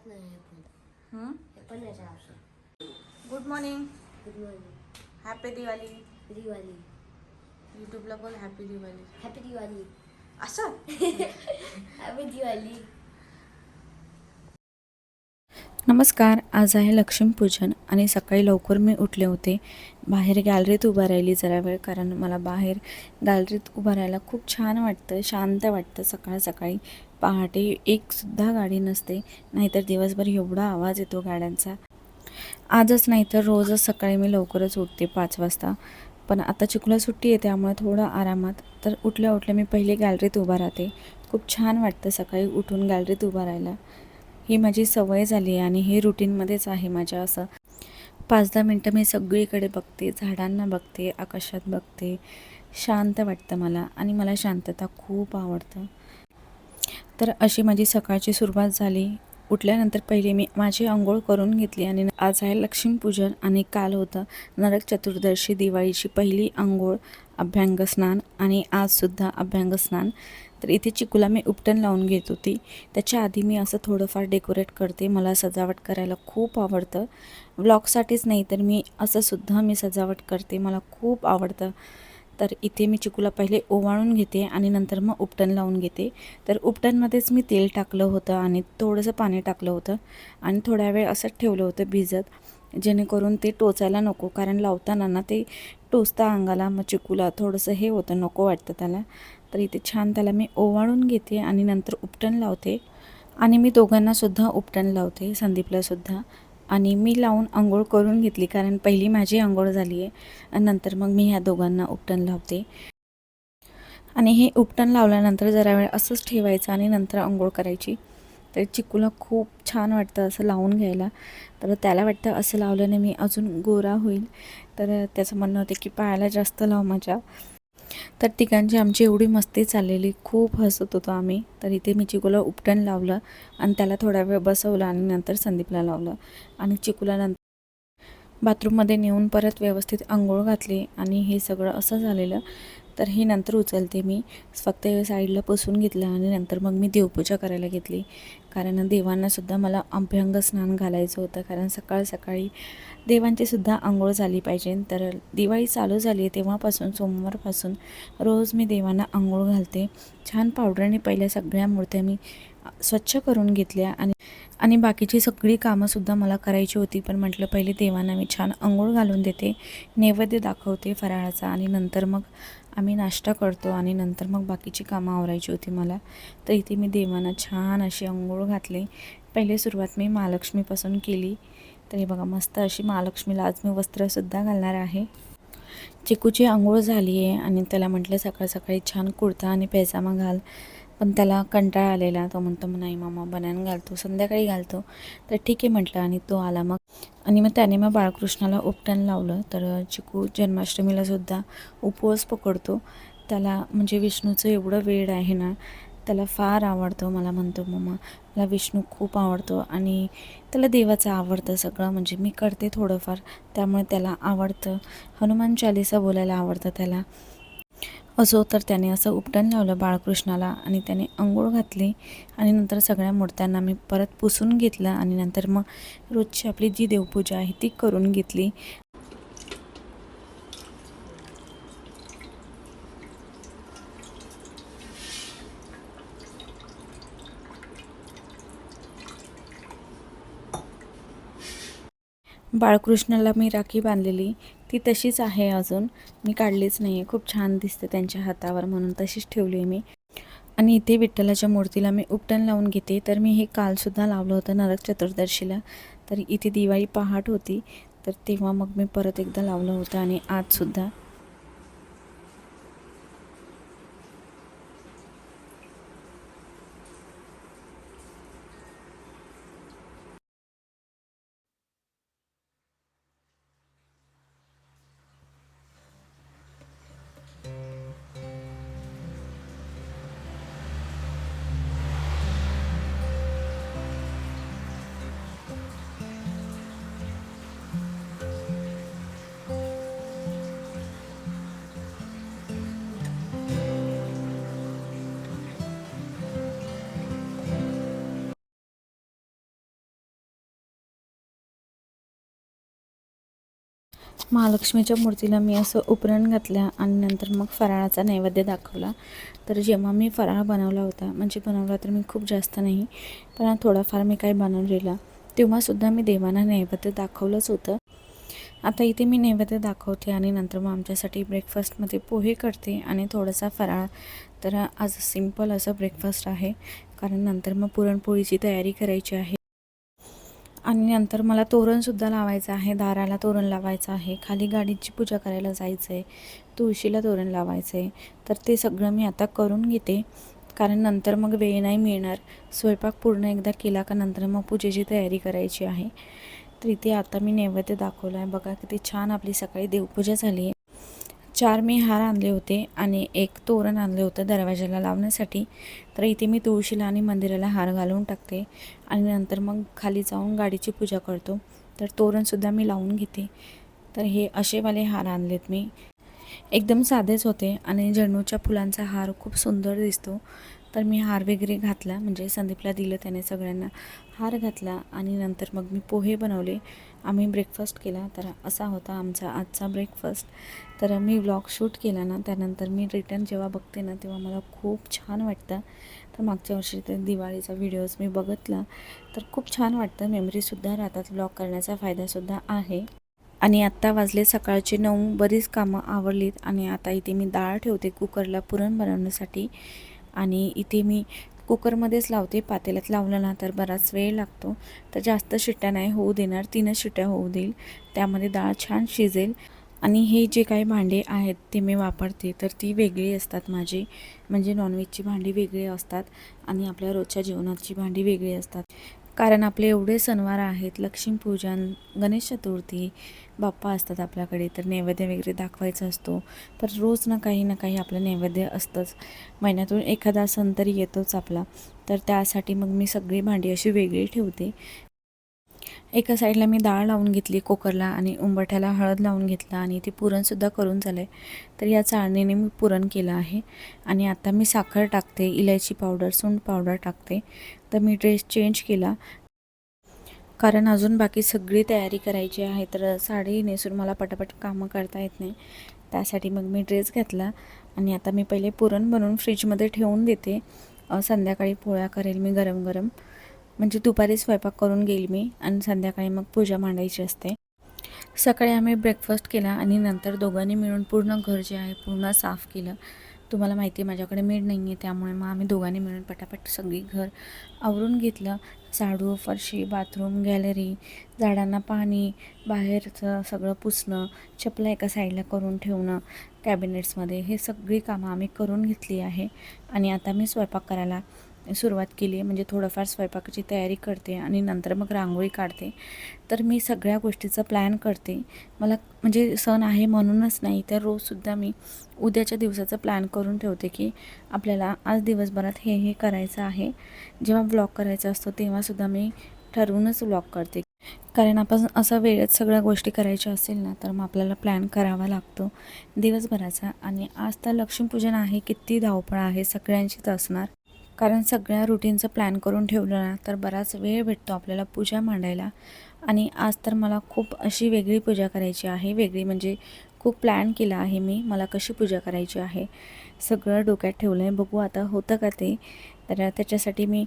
नाही हं? हे पण नाही राहत. Good morning, good morning. Happy Diwali. Diwali. यूट्यूबला बोल हॅपी दिवाळी. हॅपी दिवाळी. असं हॅपी दिवाळी. नमस्कार. आज आहे लक्ष्मीपूजन आणि सकाळी लवकर मी उठले होते. बाहेर गॅलरीत उभा राहिली जरा वेळ, कारण मला बाहेर गॅलरीत उभं राहायला खूप छान वाटतं, शांत वाटतं. सकाळ सकाळी पहाटे एकसुद्धा गाडी नसते, नाहीतर दिवसभर एवढा आवाज येतो गाड्यांचा. आजच नाही तर रोजच सकाळी मी लवकरच उठते 5 वाजता. पण आता चिकूला सुट्टी आहे त्यामुळे थोडं आरामात. तर उठल्या उठल्या मी पहिले गॅलरीत उभा राहते. खूप छान वाटतं सकाळी उठून गॅलरीत उभा राहायला. ही माझी सवय झाली आहे आणि हे रुटीनमध्येच आहे माझ्या. असं 5-10 मिनटं मी सगळीकडे बघते, झाडांना बघते, आकाशात बघते. शांत वाटतं मला आणि मला शांतता खूप आवडतं. तर अशी माझी सकाळची सुरुवात झाली. उठल्यानंतर पहिले मी माझी अंघोळ करून घेतली आणि आज आहे लक्ष्मीपूजन आणि काल होतं नरक चतुर्दशी, दिवाळीची पहिली अंघोळ, अभ्यंगस्नान आणि आजसुद्धा अभ्यंगस्नान. तर इथे चिकूला मी उपटन लावून घेत होती. त्याच्या आधी मी असं थोडंफार डेकोरेट करते. मला सजावट करायला खूप आवडतं. व्लॉगसाठीच नाही तर मी सजावट करते, मला खूप आवडतं. तर इथे मी चिकूला पहिले ओवाळून घेते आणि नंतर मग उपटन लावून घेते. तर उपटनमध्येच मी तेल टाकलं होतं आणि थोडंसं पाणी टाकलं होतं आणि थोड्या वेळ असंच ठेवलं होतं भिजत, जेणेकरून ते टोचायला नको, कारण लावताना ना ते टोचता अंगाला, मग चिकूला थोडंसं हे होतं, नको वाटतं त्याला. तर इथे छान त्याला मी ओवाळून घेते आणि नंतर उपटन लावते आणि मी दोघांनासुद्धा उपटन लावते, संदीपलासुद्धा. आणि मी लावून अंघोळ करून घेतली, कारण पहिली माझी अंघोळ झाली आहे आणि नंतर मग मी ह्या दोघांना उपटन लावते. आणि हे उपटन लावल्यानंतर जरा वेळ असंच ठेवायचं आणि नंतर अंघोळ करायची. तर चिकूला खूप छान वाटतं असं लावून घ्यायला. तर त्याला वाटतं असं लावल्याने मी अजून गोरा होईल. तर त्याचं म्हणणं होतं की पायाला जास्त लाव माझ्या. तर तिघांची आमची एवढी मस्ती चाललेली, खूप हसत होतो आम्ही. तर इथे मी चिकूला उपटन लावलं आणि त्याला थोडा वेळ बसवलं आणि नंतर संदीपला लावलं आणि चिकूला नंतर बाथरूममध्ये नेऊन परत व्यवस्थित अंघोळ घातली आणि हे सगळं असं झालेलं. तर हे नंतर उचलते मी. फक्त साईडला पुसून घेतलं आणि नंतर मग मी देवपूजा करायला घेतली, कारण देवांनासुद्धा मला अभ्यंग स्नान घालायचं होतं, कारण सकाळ सकाळी देवांचीसुद्धा अंघोळ झाली पाहिजे. तर दिवाळी चालू झाली आहे तेव्हापासून, सोमवारपासून रोज मी देवांना अंघोळ घालते. छान पावडरने पहिल्या सगळ्या मूर्त्या मी स्वच्छ करून घेतल्या आणि बाकीची सगळी कामंसुद्धा मला करायची होती. पण म्हटलं पहिले देवांना मी छान अंघोळ घालून देते, नैवेद्य दाखवते फराळाचा आणि नंतर मग आम्ही नाश्ता करतो आणि नंतर मग बाकीची कामं आवरायची होती मला. तर इथे मी देवांना छान अशी अंघोळ घातली. पहिले सुरुवात मी महालक्ष्मीपासून केली. तर हे बघा, मस्त अशी महालक्ष्मीला आज मी वस्त्रसुद्धा घालणार आहे. चिकूची अंघोळ झाली आहे आणि त्याला म्हटलं सकाळ सकाळी छान कुर्ता आणि पैजामा घाल, पण त्याला कंटाळा आलेला. तो म्हणतो नाही मामा, बनान घालतो, संध्याकाळी घालतो. तर ठीक आहे म्हटलं आणि तो आला मग. आणि मग त्याने मग बाळकृष्णाला उपटन लावलं. तर चिकू जन्माष्टमीलासुद्धा उपवास पकडतो. त्याला म्हणजे विष्णूचं एवढं वेड आहे ना, त्याला फार आवडतं. मला म्हणतो मम्मा मला विष्णू खूप आवडतो आणि त्याला देवाचं आवडतं सगळं, म्हणजे मी करते थोडंफार त्यामुळे त्याला आवडतं. हनुमान चालीसा बोलायला आवडतं त्याला. असो, तर त्याने असं उपटन लावलं बाळकृष्णाला आणि त्याने अंघोळ घातली आणि नंतर सगळ्या मूर्त्यांना मी परत पुसून घेतलं आणि नंतर मग रोजची आपली जी देवपूजा आहे ती करून घेतली. बाळकृष्णाला मी राखी बांधलेली ती तशीच आहे अजून, मी काढलीच नाही आहे. खूप छान दिसते त्यांच्या हातावर म्हणून तशीच ठेवली आहे मी. आणि इथे विठ्ठलाच्या मूर्तीला मी उपटन लावून घेते. तर मी हे कालसुद्धा लावलं होतं नरक चतुर्दशीला. तर इथे दिवाळी पहाट होती, तर तेव्हा मग मी परत एकदा लावलं होतं आणि आजसुद्धा. महालक्ष्मीच्या मूर्तीला मी असं उपरण घातलं आणि नंतर मग फराळाचा नैवेद्य दाखवला. तर जेव्हा मी फराळ बनवला होता, म्हणजे बनवला तर मी खूप जास्त नाही, पण थोडाफार मी काही बनवलेला, तेव्हासुद्धा मी देवांना नैवेद्य दाखवलंच होतं. आता इथे मी नैवेद्य दाखवते आणि नंतर मग आमच्यासाठी ब्रेकफास्टमध्ये पोहे करते आणि थोडासा फराळ. तर आज सिंपल असं ब्रेकफास्ट आहे, कारण नंतर मग पुरणपोळीची तयारी करायची आहे. आणि नंतर मला तोरणसुद्धा लावायचं आहे, दाराला तोरण लावायचं आहे, खाली गाडीची पूजा करायला जायचं आहे, तुळशीला तोरण लावायचं आहे. तर ते सगळं मी आता करून घेते, कारण नंतर मग वेळ नाही मिळणार. स्वयंपाक पूर्ण एकदा केला का नंतर मग पूजेची तयारी करायची आहे. तर इथे आता मी नैवेद्य दाखवला आहे. बघा किती छान आपली सकाळी देवपूजा झाली आहे. 4 मी हार आणले होते आणि 1 तोरण आणले होतं दरवाजाला लावण्यासाठी. तर इथे मी तुळशीला आणि मंदिराला हार घालून टाकते आणि नंतर मग खाली जाऊन गाडीची पूजा करतो. तर तोरणसुद्धा मी लावून घेते. तर हे असेवाले हार आणलेत मी. एकदम साधेच होते आणि झेंडूच्या फुलांचा हार खूप सुंदर दिसतो. तर मी हार वगैरे घातला, म्हणजे संदीपला दिलं, त्याने सगळ्यांना हार घातला आणि नंतर मग मी पोहे बनवले. आम्ही ब्रेकफास्ट केला. तर असा होता आमचा आजचा ब्रेकफास्ट. तर मी व्लॉग शूट केला ना, त्यानंतर मी रिटर्न जेव्हा बघते ना, तेव्हा मला खूप छान वाटतं. तर मागच्या वर्षी तर दिवाळीचा व्हिडिओज मी बघितला, तर खूप छान वाटतं. मेमरीसुद्धा राहतात. व्लॉग करण्याचा फायदासुद्धा आहे. आणि आत्ता वाजले सकाळचे 9. बरीच कामं आवरलीत आणि आता इथे मी डाळ ठेवते कुकरला पुरण बनवण्यासाठी. आणि इथे मी कुकरमध्येच लावते. पातेल्यात लावलं ना तर बराच वेळ लागतो. तर जास्त शिट्ट्या नाही होऊ देणार, 3च शिट्ट्या होऊ देईल. त्यामध्ये डाळ छान शिजेल. आणि हे जे काही भांडे आहेत ते मी वापरते, तर ती वेगळी असतात माझी. म्हणजे नॉनव्हेजची भांडी वेगळी असतात आणि आपल्या रोजच्या जेवणाची भांडी वेगळी असतात. कारण आपले एवढे सणवार आहेत, लक्ष्मीपूजन, गणेश चतुर्थी, बाप्पा असतात आपल्याकडे, तर नैवेद्य वगैरे दाखवायचा असतो. तर रोज ना काही आपलं नैवेद्य असतंच. महिन्यातून एखादा सण तरी येतोच आपला. तर त्यासाठी मग मी सगळी भांडी अशी वेगळी ठेवते. एका साईडला मी डाळ लावून घेतली कुकरला आणि उंबरठ्याला हळद लावून घेतला आणि ती पुरणसुद्धा करून झालं आहे. तर या चाळणीने मी पुरण केलं आहे. आणि आता मी साखर टाकते, इलायची पावडर, सुंठ पावडर टाकते. तर मी ड्रेस चेंज केला, कारण अजून बाकी सगळी तयारी करायची आहे. तर साडी नेसून मला पटापट कामं करता येत नाही. त्यासाठी मग मी ड्रेस घातला आणि आता मी पहिले पुरण बनवून फ्रीजमध्ये ठेवून देते. संध्याकाळी पोळ्या करेल मी गरम गरम. म्हणजे दुपारी स्वयंपाक करून घेईल मी आणि संध्याकाळी मग पूजा मांडायची असते. सकाळी आम्ही ब्रेकफास्ट केला आणि नंतर दोघांनी मिळून पूर्ण घर जे आहे पूर्ण साफ केलं. तुम्हाला माहिती आहे माझ्याकडे मेड नाही आहे, त्यामुळे मग आम्ही दोघांनी मिळून पटापट सगळी घर आवरून घेतलं. झाडू, फरशी, बाथरूम, गॅलरी, झाडांना पाणी, बाहेरचं सगळं पुसणं, चपला एका साईडला करून ठेवणं कॅबिनेट्समध्ये, हे सगळी कामं आम्ही करून घेतली आहे. आणि आता मी स्वयंपाक करायला सुरुवात केली आहे. म्हणजे थोडंफार स्वयंपाकाची तयारी करते आणि नंतर मग रांगोळी काढते. तर मी सगळ्या गोष्टीचा प्लॅन करते. मला म्हणजे सण आहे म्हणूनच नाही, तर रोजसुद्धा मी उद्याच्या दिवसाचा प्लॅन करून ठेवते, की आपल्याला आज दिवसभरात हे करायचं आहे. जेव्हा व्लॉग करायचा असतो तेव्हासुद्धा मी ठरवूनच व्लॉग करते. कारण आपण असं वेळेत सगळ्या गोष्टी करायच्या असेल ना, तर मग आपल्याला प्लॅन करावा लागतो दिवसभराचा. आणि आज तर लक्ष्मीपूजन आहे, किती धावपळ आहे सगळ्यांचीच असणार. कारण सगळ्या रुटीनचं प्लॅन करून ठेवलं ना, तर बराच वेळ भेटतो आपल्याला पूजा मांडायला. आणि आज तर मला खूप अशी वेगळी पूजा करायची आहे. वेगळी म्हणजे खूप प्लॅन केला आहे मी, मला कशी पूजा करायची आहे सगळं डोक्यात ठेवलं आहे. बघू आता होतं का ते. तर त्याच्यासाठी मी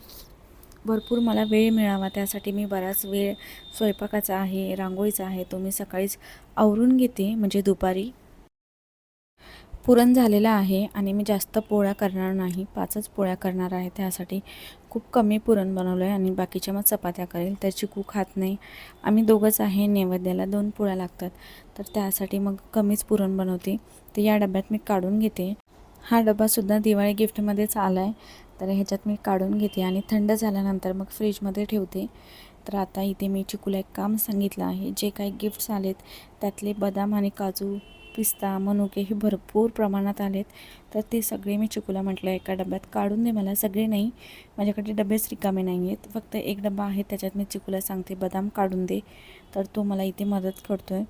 भरपूर मला वेळ मिळावा, त्यासाठी मी बराच वेळ स्वयंपाकाचा आहे, रांगोळीचा आहे, तो मी सकाळीच आवरून घेते. म्हणजे दुपारी पुरण झालेलं आहे आणि मी जास्त पोळ्या करणार नाही, 5च पोळ्या करणार आहे. त्यासाठी खूप कमी पुरण बनवलं आहे आणि बाकीच्या मग चपात्या करेल. तर चिकू खात नाही, आम्ही दोघंच आहे, नैवेद्याला 2 पोळ्या लागतात. तर त्यासाठी मग कमीच पुरण बनवते. तर या डब्यात मी काढून घेते. हा डबासुद्धा दिवाळी गिफ्टमध्येच आला आहे. तर ह्याच्यात मी काढून घेते आणि थंड झाल्यानंतर मग फ्रीजमध्ये ठेवते. तर आता इथे मी चिकूला एक काम सांगितलं आहे. जे काही गिफ्ट्स आलेत त्यातले बदाम आणि काजू, पिस्ता, मनुके हे भरपूर प्रमाणात आलेत. तर ते सगळे मी चिकूला म्हटलं एका डब्यात काढून दे मला. सगळे नाही, माझ्याकडे डबेच रिकामे नाही आहेत, फक्त एक डबा आहे, त्याच्यात मी चिकूला सांगते बदाम काढून दे. तर तो मला इथे मदत करतो आहे.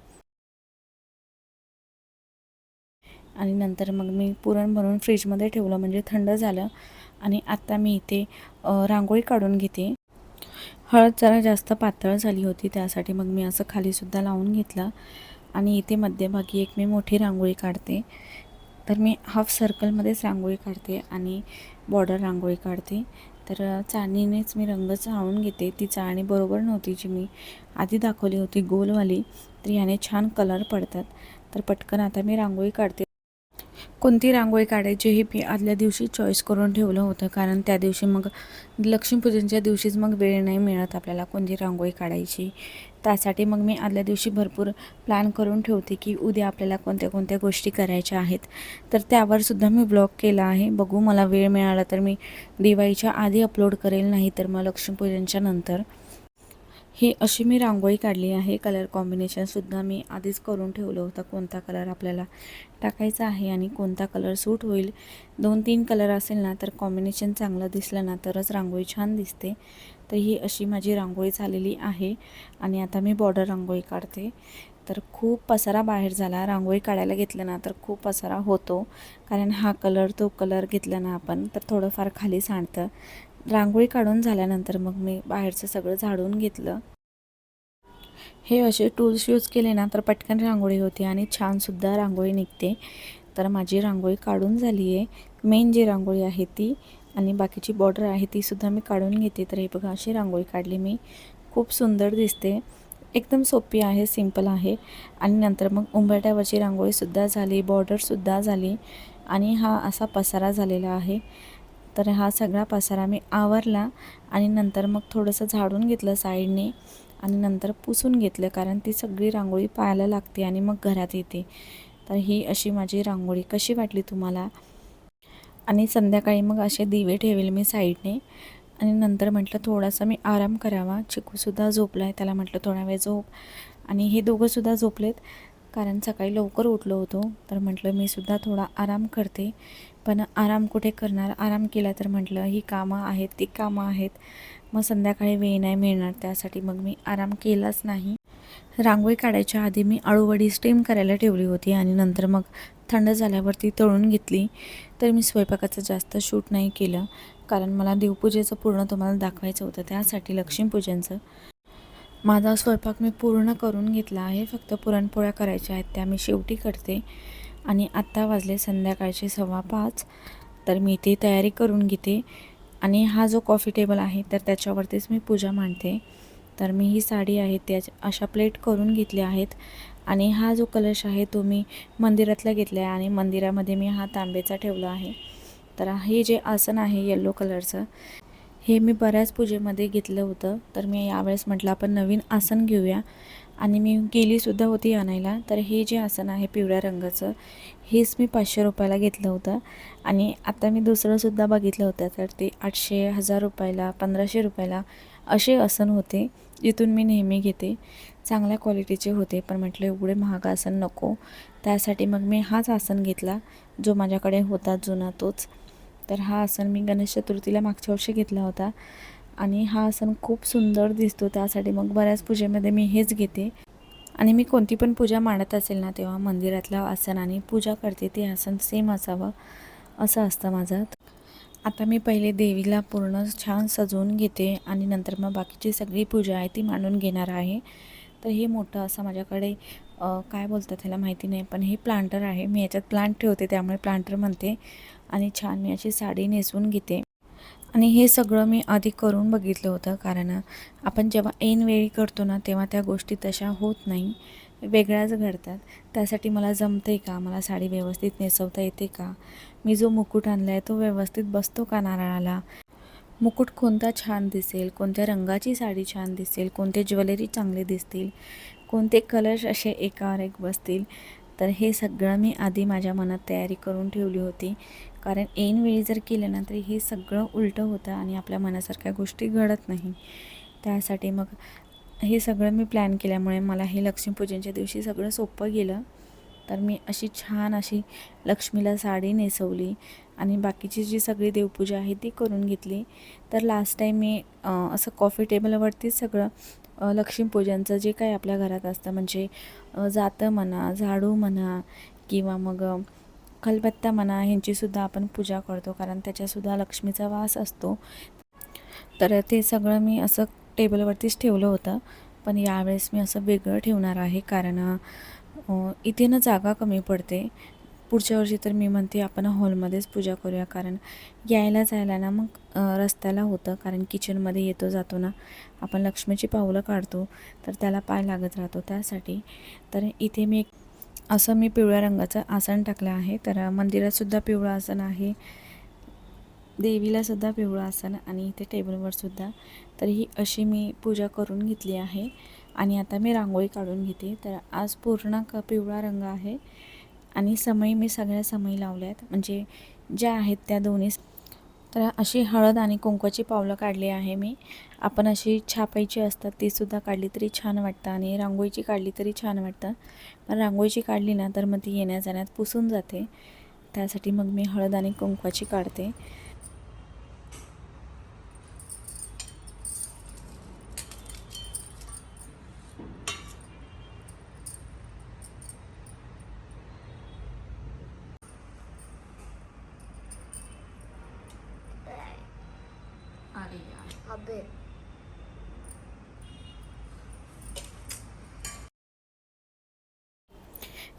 आणि नंतर मग मी पुरण बनवून फ्रीजमध्ये ठेवलं, म्हणजे थंड झालं. आणि आता मी इथे रांगोळी काढून घेते. हळद जरा जास्त पातळ झाली होती, त्यासाठी मग मी असं खालीसुद्धा लावून घेतलं. आणि इथे मध्यभागी एक मी मोठी रांगोळी काढते. तर मी हाफ सर्कलमध्येच रांगोळी काढते आणि बॉर्डर रांगोळी काढते. तर चाळणीनेच मी रंग चाळून घेते. ती चाळणी बरोबर नव्हती जी मी आधी दाखवली होती गोलवाली, तर याने छान कलर पडतात. तर पटकन आता मी रांगोळी काढते. कोणती रांगोळी काढायची हे मी आदल्या दिवशी चॉईस करून ठेवलं होतं, कारण त्या दिवशी मग लक्ष्मीपूजनच्या दिवशीच मग वेळ नाही मिळत आपल्याला कोणती रांगोळी काढायची. त्यासाठी मग मी आदल्या दिवशी भरपूर प्लॅन करून ठेवते की उद्या आपल्याला कोणत्या कोणत्या गोष्टी करायच्या आहेत. तर त्यावरसुद्धा मी ब्लॉग केला आहे. बघू, मला वेळ मिळाला तर मी दिवाळीच्या आधी अपलोड करेल, नाही तर मग लक्ष्मीपूजनच्या नंतर. ही अशी मी रांगोळी काढली आहे. कलर कॉम्बिनेशनसुद्धा मी आधीच करून ठेवलं होतं, कोणता कलर आपल्याला टाकायचा आहे आणि कोणता कलर सूट होईल. 2-3 कलर असेल ना तर कॉम्बिनेशन चांगलं दिसलं ना तरच रांगोळी छान दिसते. तर ही अशी माझी रांगोळी झालेली आहे आणि आता मी बॉर्डर रांगोळी काढते. तर खूप पसारा बाहेर झाला. रांगोळी काढायला घेतलं ना तर खूप पसारा होतो, कारण हा कलर तो कलर घेतला ना आपण तर थोडंफार खाली सांडतं. रांगोळी काढून झाल्यानंतर मग मी बाहेरचं सगळं झाडून घेतलं. हे असे टूल्स यूज केले ना तर पटकन रांगोळी होते आणि छानसुद्धा रांगोळी निघते. तर माझी रांगोळी काढून झाली आहे. मेन जी रांगोळी आहे ती आणि बाकीची बॉर्डर आहे तीसुद्धा मी काढून घेते. तर हे बघा, अशी रांगोळी काढली मी. खूप सुंदर दिसते. एकदम सोपी आहे, सिंपल आहे. आणि नंतर मग उंबरठ्यावरची रांगोळीसुद्धा झाली, बॉर्डरसुद्धा झाली आणि हा असा पसारा झालेला आहे. तर हा सगळा पसारा मी आवरला आणि नंतर मग थोडंसं झाडून घेतलं साईडने आणि नंतर पुसून घेतलं, कारण ती सगळी रांगोळी पाहायला लागते आणि मग घरात येते. तर ही अशी माझी रांगोळी कशी वाटली तुम्हाला? आणि संध्याकाळी मग असे दिवे ठेवेल मी साईडने आणि नंतर म्हटलं थोडासा मी आराम करावा. चिकूसुद्धा झोपला आहे, त्याला म्हटलं थोडा वेळ झोप. आणि हे दोघंसुद्धा झोपलेत, कारण सकाळी लवकर उठलो होतो. तर म्हटलं मी सुद्धा थोडा आराम करते. पण आराम कुठे करणार, आराम केला तर म्हटलं ही कामं आहेत ती कामं आहेत, मग संध्याकाळी वेळ नाही मिळणार, त्यासाठी मग मी आराम केलाच नाही. रांगोळी काढायच्या आधी मी अळूवडी स्टीम करायला ठेवली होती आणि नंतर मग थंड झाल्यावरती तळून घेतली. तर मी स्वयंपाकाचं जास्त शूट नाही केलं, कारण मला देवपूजेचं पूर्ण तुम्हाला दाखवायचं होतं, त्यासाठी लक्ष्मीपूजनचं. माझा स्वयंपाक मी पूर्ण करून घेतला आहे. फक्त पुरणपोळ्या करायच्या आहेत, त्या मी शेवटी करते. आणि आत्ता वाजले संध्याकाळचे 5:15. तर मी ती तयारी करून घेते. आणि हा जो कॉफी टेबल आहे तर त्याच्यावरतीच मी पूजा मांडते. तर मी ही साडी आहे त्या अशा प्लेट करून घेतल्या आहेत. आणि हा जो कलश आहे तो मी मंदिरातला घेतला आहे आणि मंदिरामध्ये मी हा तांब्याचा ठेवला आहे. तर हे जे आसन आहे येलो कलरचं, हे मी बऱ्याच पूजेमध्ये घेतलं होतं. तर मी यावेळेस म्हटलं आपण नवीन आसन घेऊया आणि मी गेलीसुद्धा होती आणायला. तर हे जे आसन आहे पिवळ्या रंगाचं, हेच मी 500 रुपयाला घेतलं होतं. आणि आता मी दुसरंसुद्धा बघितलं होतं, तर ते 800, 1000 रुपयाला, 1500 रुपयाला असे आसन होते, जिथून मी नेहमी घेते. चांगल्या क्वालिटीचे होते, पण म्हटलं एवढे महाग आसन नको, त्यासाठी मग मी हाच आसन घेतला जो माझ्याकडे होता जुना तोच. तर हा आसन मी गणेश चतुर्थीला मागच्या वर्षी घेतला होता आणि हा आसन खूप सुंदर दिसतो, त्यासाठी मग बऱ्याच पूजेमध्ये मी हेच घेते. आणि मी कोणती पण पूजा मांडत असेल ना तेव्हा मंदिरातलं आसन आणि पूजा करते ते आसन सेम असावं असं असतं माझं. आता मी पहिले देवीला पूर्ण छान सजवून घेते आणि नंतर मग बाकीची सगळी पूजा आहे ती मांडून घेणार आहे. तर हे मोठं असं माझ्याकडे काय बोलतात त्याला माहिती नाही, पण हे प्लांटर आहे. मी याच्यात प्लांट ठेवते त्यामुळे प्लांटर म्हणते. आणि छान मी अशी साडी नेसवून घेते. आणि हे सगळं मी आधी करून बघितलं होतं, कारण आपण जेव्हा ऐनवेळी करतो ना तेव्हा त्या गोष्टी तशा होत नाही, वेगळ्याच घडतात. त्यासाठी मला जमते का, मला साडी व्यवस्थित नेसवता येते का, मी जो मुकुट आणला आहे तो व्यवस्थित बसतो का नारळाला, मुकुट कोणता छान दिसेल, कोणत्या रंगाची साडी छान दिसेल, कोणते ज्वेलरी चांगले दिसतील, कोणते कलर्स असे एकावर एक बसतील. तर हे सगळं मी आधी माझ्या मनात तयारी करून ठेवली होती, कारण ऐनवेळी जर केलं ना तरी हे सगळं उलटं होतं आणि आपल्या मनासारख्या गोष्टी घडत नाही. त्यासाठी मग हे सगळं मी प्लॅन केल्यामुळे मला हे लक्ष्मीपूजनच्या दिवशी सगळं सोपं गेलं. तर मी अशी छान अशी लक्ष्मीला साडी नेसवली आणि बाकीची जी सगळी देवपूजा आहे ती करून घेतली. तर लास्ट टाईम मी असं कॉफी टेबलवरतीच सगळं लक्ष्मीपूजनचं जे काही आपल्या घरात असतं, म्हणजे जातं म्हणा, झाडू म्हणा किंवा मग खलबत्ता म्हणा, ह्यांचीसुद्धा आपण पूजा करतो, कारण त्याच्यासुद्धा लक्ष्मीचा वास असतो. तर ते सगळं मी असं टेबलवरतीच ठेवलं होतं. पण यावेळेस मी असं वेगळं ठेवणार आहे, कारण इथे ना जागा कमी पडते. पुढच्या वर्षी तर मी म्हणते आपण हॉलमध्येच पूजा करूया, कारण यायला जायला ना मग रस्त्याला होतं, कारण किचनमध्ये येतो जातो ना आपण लक्ष्मीची पावलं काढतो तर त्याला पाय लागत राहतो त्यासाठी. तर इथे मी असं मी पिवळ्या रंगाचं आसन टाकलं आहे. तर मंदिरातसुद्धा पिवळं आसन आहे, देवीलासुद्धा पिवळं आसन आणि इथे टेबलवरसुद्धा. तर ही अशी मी पूजा करून घेतली आहे आणि आता मी रांगोळी काढून घेते. तर आज पूर्ण पिवळा रंग आहे आणि समई मी सगळ्या समई लावल्या आहेत, म्हणजे ज्या आहेत त्या दोन्ही. तर अशी हळद आणि कुंकवाची पावलं काढली आहे मी. आपण अशी छापायची असतात तीसुद्धा काढली तरी छान वाटतं आणि रांगोळीची काढली तरी छान वाटतं. पण रांगोळीची काढली ना तर मग ती येण्या जाण्यात पुसून जाते, त्यासाठी मग मी हळद आणि कुंकवाची काढते. अरे यार, अबे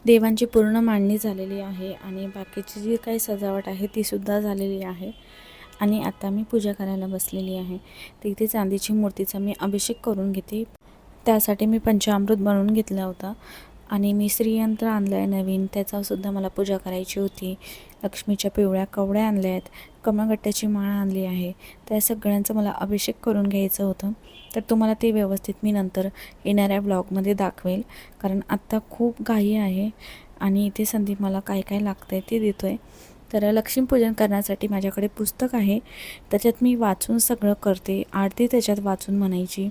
देवांची पूर्ण मांडणी झालेली आहे आणि बाकीची जी काही सजावट आहे तीसुद्धा झालेली आहे आणि आता मी पूजा करायला बसलेली आहे. तर इथे चांदीची मूर्तीचा मी अभिषेक करून घेते. त्यासाठी मी पंचामृत बनवून घेतला होता आणि मी श्रीयंत्र आणलं आहे नवीन, त्याचासुद्धा मला पूजा करायची होती. लक्ष्मीच्या पिवळ्या कवड्या आणल्या आहेत, कमळगट्ट्याची माळ आणली आहे. त्या सगळ्यांचं मला अभिषेक करून घ्यायचं होतं. तर तुम्हाला ते व्यवस्थित मी नंतर येणाऱ्या ब्लॉगमध्ये दाखवेल, कारण आत्ता खूप घाई आहे आणि इथे संदीप मला काय काय लागतं आहे ते देतो आहे. तर लक्ष्मीपूजन करण्यासाठी माझ्याकडे पुस्तक आहे, त्याच्यात मी वाचून सगळं करते. आरती त्याच्यात वाचून म्हणायची,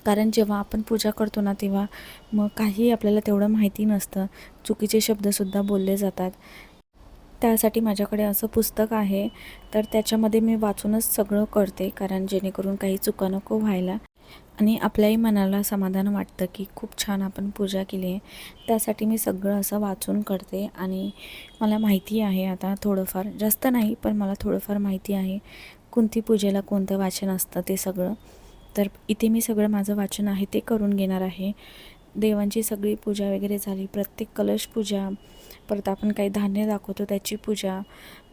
कारण जेव्हा आपण पूजा करतो ना तेव्हा मग काही आपल्याला तेवढं माहिती नसतं, चुकीचे शब्दसुद्धा बोलले जातात. त्यासाठी माझ्याकडे असं पुस्तक आहे, तर त्याच्यामध्ये मी वाचूनच सगळं करते, कारण जेणेकरून काही चुका नको व्हायला आणि आपल्याही मनाला समाधान वाटतं की खूप छान आपण पूजा केली आहे. त्यासाठी मी सगळं असं वाचून करते आणि मला माहिती आहे आता थोडंफार, जास्त नाही पण मला थोडंफार माहिती आहे कोणती पूजेला कोणतं वाचन असतं ते सगळं. तर इथे मी सगळं माझं वाचन आहे ते करून घेणार आहे. देवांची सगळी पूजा वगैरे झाली, प्रत्येक कलश पूजा, परत आपण काही धान्य दाखवतो त्याची पूजा,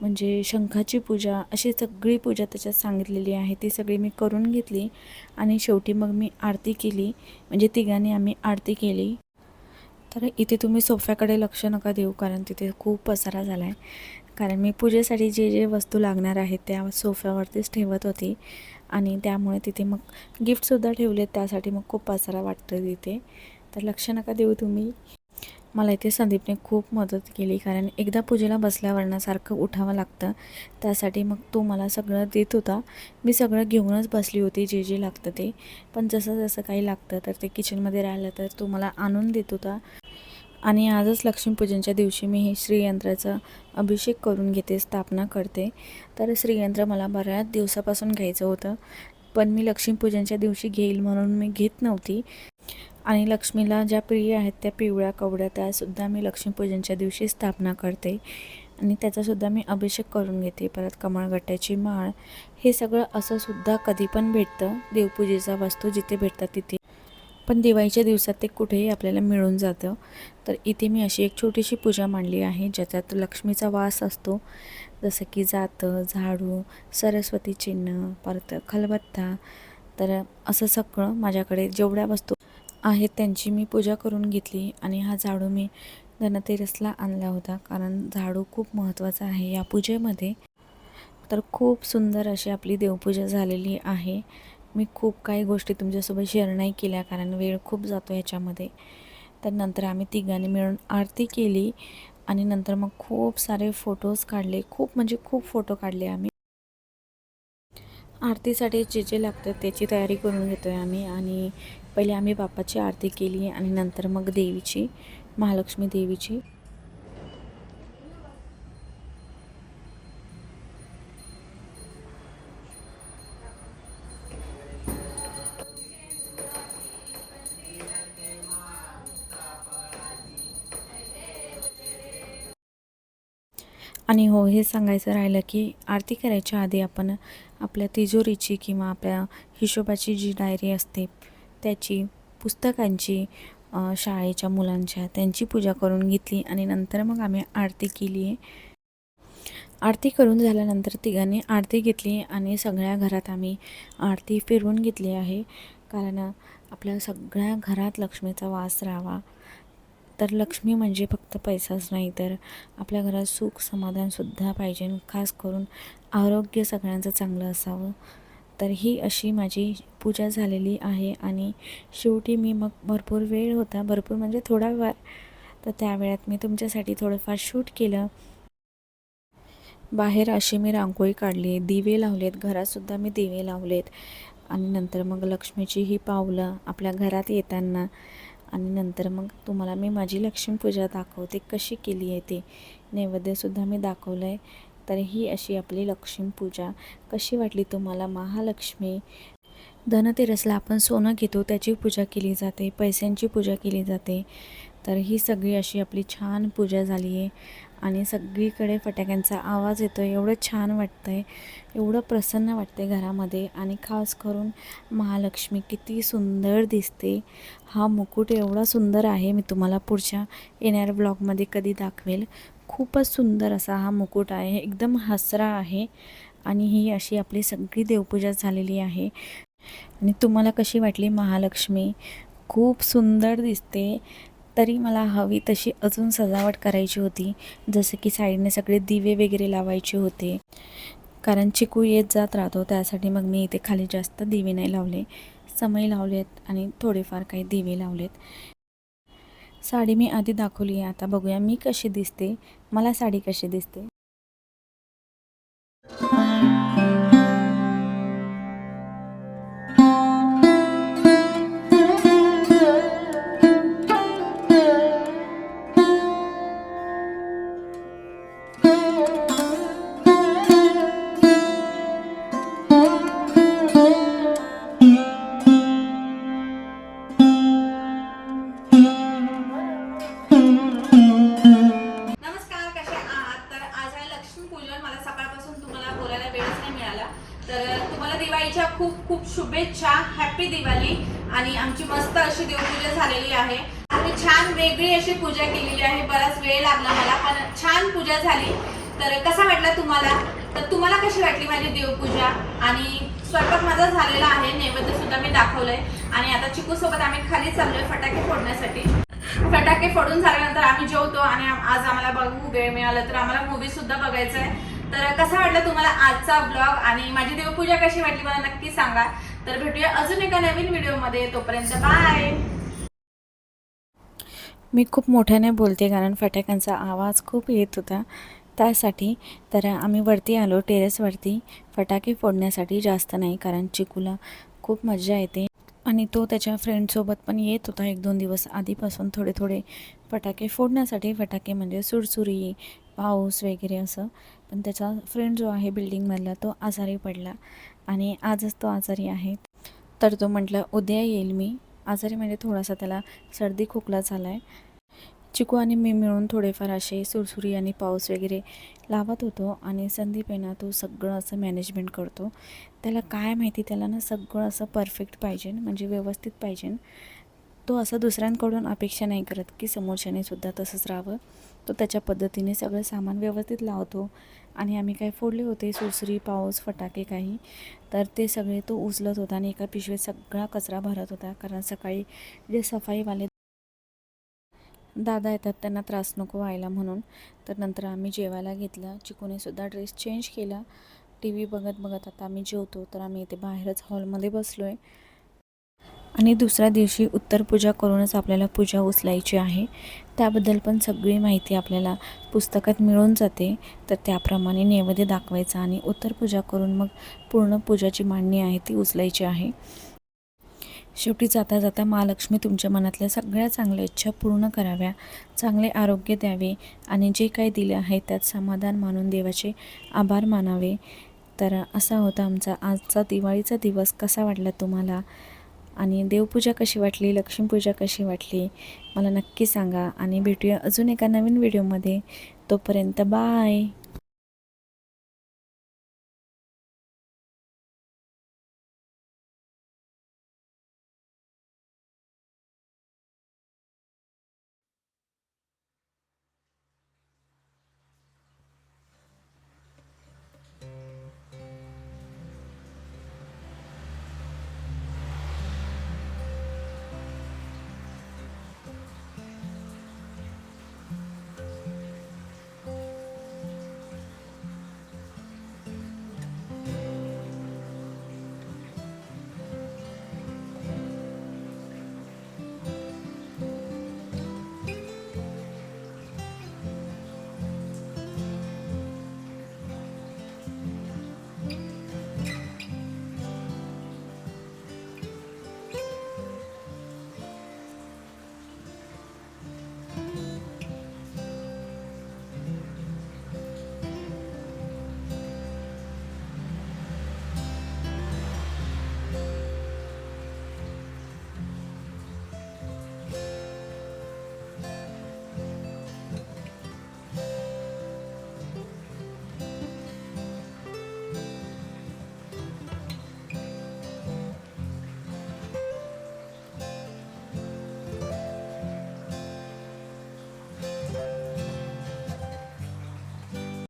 म्हणजे शंखाची पूजा, अशी सगळी पूजा त्याच्यात सांगितलेली आहे. ती सगळी मी करून घेतली आणि शेवटी मग मी आरती केली, म्हणजे तिघांनी आम्ही आरती केली. तर इथे तुम्ही सोफ्याकडे लक्ष नका देऊ, कारण तिथे खूप पसारा झाला आहे, कारण मी पूजेसाठी जे जे वस्तू लागणार आहेत त्या सोफ्यावरतीच ठेवत होती आणि त्यामुळे तिथे मग गिफ्टसुद्धा ठेवले, त्यासाठी मग खूप पसारा वाटतं तिथे. तर लक्ष नका देऊ तुम्ही. मला इथे संदीपने खूप मदत केली, कारण एकदा पूजेला बसल्यावर ना सारखं उठावं लागतं, त्यासाठी मग तो मला सगळं देत होता. मी सगळं घेऊनच बसली होती जे जे लागतं ते, पण जसं जसं काही लागतं तर ते किचनमध्ये राहिलं तर तो मला आणून देत होता. आणि आजच लक्ष्मीपूजनच्या दिवशी मी हे श्रीयंत्राचा अभिषेक करून घेते, स्थापना करते. तर श्रीयंत्र मला बऱ्याच दिवसापासून घ्यायचं होतं, पण मी लक्ष्मीपूजनच्या दिवशी घेईल म्हणून मी घेत नव्हती. आणि लक्ष्मीला ज्या प्रिय आहेत त्या पिवळ्या कवड्या, त्यासुद्धा मी लक्ष्मीपूजनच्या दिवशी स्थापना करते आणि त्याचासुद्धा मी अभिषेक करून घेते. परत कमळगट्ट्याची माळ, हे सगळं असंसुद्धा कधी पण भेटतं, देवपूजेचा वस्तू जिथे भेटतात तिथे, पण दिवाळीच्या दिवसात ते कुठेही आपल्याला मिळून जातं. तर इथे मी अशी एक छोटीशी पूजा मांडली आहे, ज्याच्यात लक्ष्मीचा वास असतो, जसं की जातं, झाडू, सरस्वती चिन्ह, परत खलबत्ता. तर असं सगळं माझ्याकडे जेवढ्या वस्तू आहेत त्यांची मी पूजा करून घेतली. आणि हा झाडू मी धनतेरसला आणला होता, कारण झाडू खूप महत्त्वाचा आहे या पूजेमध्ये. तर खूप सुंदर अशी आपली देवपूजा झालेली आहे. मी खूप काही गोष्टी तुमच्यासोबत शेअर नाही केल्या, कारण वेळ खूप जातो ह्याच्यामध्ये. तर नंतर आम्ही तिघांनी मिळून आरती केली आणि नंतर मग खूप सारे फोटोज काढले, खूप म्हणजे खूप फोटो काढले आम्ही. आरतीसाठी जे जे लागतं त्याची तयारी करून घेतो आहे आम्ही. आणि पहिले आम्ही बाप्पाची आरती केली आणि नंतर मग देवीची, महालक्ष्मी देवीची. आणि हो, हे सांगायचं राहिलं की आरती करायच्या आधी आपण आपल्या तिजोरीची किंवा आपल्या हिशोबाची जी डायरी असते त्याची, पुस्तकांची, शाळेच्या मुलांच्या, त्यांची पूजा करून घेतली आणि नंतर मग आम्ही आरती केली आहे. आरती करून झाल्यानंतर तिघांनी आरती घेतली आणि सगळ्या घरात आम्ही आरती फिरवून घेतली आहे. कारण आपल्या सगळ्या घरात लक्ष्मीचा वास राहावा. तर लक्ष्मी म्हणजे फक्त पैसाच नाही, तर आपल्या घरात सुख समाधानसुद्धा पाहिजे. खास करून आरोग्य सगळ्यांचं चांगलं असावं. तर ही अशी माझी पूजा झालेली आहे. आणि शेवटी मी मग भरपूर वेळ होता, भरपूर म्हणजे थोडा वेळ, तर त्या वेळात मी तुमच्यासाठी थोडंफार शूट केलं. बाहेर अशी मी रांगोळी काढली, दिवे लावलेत, घरातसुद्धा मी दिवे लावलेत. आणि नंतर मग लक्ष्मीची ही पावलं आपल्या घरात येताना. आणि नंतर मग तुम्हाला मी माझी लक्ष्मीपूजा दाखवते, कशी केली आहे ते नैवेद्यसुद्धा मी दाखवलं आहे. तर ही अशी आपली लक्ष्मीपूजा कशी वाटली तुम्हाला. महालक्ष्मी धनतेरसला आपण सोनं घेतो, त्याची पूजा केली जाते, पैशांची पूजा केली जाते. तर ही सगळी अशी आपली छान पूजा झाली आहे. आणि सगळीकडे फटाक्यांचा आवाज येतो आहे, एवढं छान वाटतं आहे, एवढं प्रसन्न वाटते घरामध्ये. आणि खास करून महालक्ष्मी किती सुंदर दिसते. हा मुकुट एवढा सुंदर आहे, मी तुम्हाला पुढच्या येणाऱ्या ब्लॉगमध्ये कधी दाखवेल. खूपच सुंदर असा हा मुकुट आहे, एकदम हसरा आहे. आणि ही अशी आपली सगळी देवपूजा झालेली आहे. आणि तुम्हाला कशी वाटली महालक्ष्मी. खूप सुंदर दिसते. तरी मला हवी तशी अजून सजावट करायची होती, जसं की साईडने सगळे दिवे वगैरे लावायचे होते. कारण चिकू येत जात राहतो, त्यासाठी मग मी इथे खाली जास्त दिवे नाही लावले, समय लावलेत आणि थोडेफार काही दिवे लावलेत. साडी मी आधी दाखवली आहे, आता बघूया मी कशी दिसते, मला साडी कशी दिसते. नमस्कार, कसे आहात? तर आज आहे लक्ष्मीपूजन. मला सकाळपासून तुम्हाला बोलायला वेळच नाही मिळाला, तर तुम्हाला दिवाळीच्या खूप खूप शुभेच्छा. हॅपी दिवाळी. आणि आमची मस्त अशी देवपूजा झालेली आहे. आम्ही छान वेगळी अशी पूजा केलेली आहे. बराच वेळ लागला मला, पण छान पूजा झाली. तर कसा वाटला तुम्हाला? तर तुम्हाला कशी वाटली माझी देवपूजा? आणि स्वयंपाक माझा झालेला आहे, नैवेद्य सुद्धा मी दाखवलंय. आणि आता चिकू सोबत आम्ही खाली चाललोय फटाके फोडण्यासाठी. फटाके फोडून झाल्यानंतर आम्ही जेवतो. आणि आज आम्हाला बघू वेळ मिळाला तर आम्हाला मूवी सुद्धा बघायचा आहे. तर कसा वाटला तुम्हाला आजचा ब्लॉग आणि माझी देवपूजा कशी वाटली मला नक्की सांगा. तर भेटूया अजून एका नवीन व्हिडिओमध्ये. तोपर्यंत बाय. मी खूप मोठ्याने बोलते कारण फटाक्यांचा आवाज खूप येत होता, त्यासाठी. तर आम्ही वरती आलो, टेरेसवरती फटाके फोडण्यासाठी. जास्त नाही, कारण चिकूला खूप मजा येते. आणि तो त्याच्या फ्रेंडसोबत पण येत होता 1-2 दिवस आधीपासून थोडे थोडे फटाके फोडण्यासाठी. फटाके म्हणजे सुरसुरी, पाऊस वगैरे असं. पण त्याचा फ्रेंड जो आहे बिल्डिंगमधला, तो आजारी पडला आणि आजच तो आजारी आहे. तर तो म्हटला उद्या येईल मी. आजारी म्हणजे थोडासा त्याला सर्दी खोकला झाला आहे. चिकू आणि मी मिळून थोडेफार असे सुरसुरी आणि पाऊस वगैरे लावत होतो. आणि संदीप आहे ना, तो सगळं असं मॅनेजमेंट करतो. त्याला काय माहिती, त्याला ना सगळं असं परफेक्ट पाहिजे, म्हणजे व्यवस्थित पाहिजे. तो असं दुसऱ्यांकडून अपेक्षा नाही करत की समोरच्याने सुद्धा तसंच राहावं. तो त्याच्या पद्धतीने सगळं सामान व्यवस्थित लावतो. आणि आम्ही काही फोडले होते सुरसुरी, पाऊस, फटाके काही, तर ते सगळे तो उचलत होता आणि एका पिशवीत सगळा कचरा भरत होता. कारण सकाळी जे सफाईवाले दादा येतात त्यांना त्रास नको व्हायला म्हणून. तर नंतर आम्ही जेवायला घेतलं. चिकूने सुद्धा ड्रेस चेंज केला. टी व्ही बघत बघत आता आम्ही जेवतो. तर आम्ही इथे बाहेरच हॉलमध्ये बसलो आहे. आणि दुसऱ्या दिवशी उत्तरपूजा करूनच आपल्याला पूजा उचलायची आहे. त्याबद्दल पण सगळी माहिती आपल्याला पुस्तकात मिळून जाते. तर त्याप्रमाणे नैवेद्य दाखवायचा आणि उत्तरपूजा करून मग पूर्ण पूजाची मांडणी आहे ती उचलायची आहे. शेवटी जाता जाता महालक्ष्मी तुमच्या मनातल्या सगळ्या चांगल्या इच्छा पूर्ण कराव्या, चांगले आरोग्य द्यावे आणि जे काही दिले आहे त्यात समाधान मानून देवाचे आभार मानावे. तर असा होता आमचा आजचा दिवाळीचा दिवस. कसा वाटला तुम्हाला आणि देवपूजा कशी वाटली, लक्ष्मीपूजा कशी वाटली मला नक्की सांगा. आणि भेटूया अजून एका नवीन व्हिडिओमध्ये. तोपर्यंत बाय.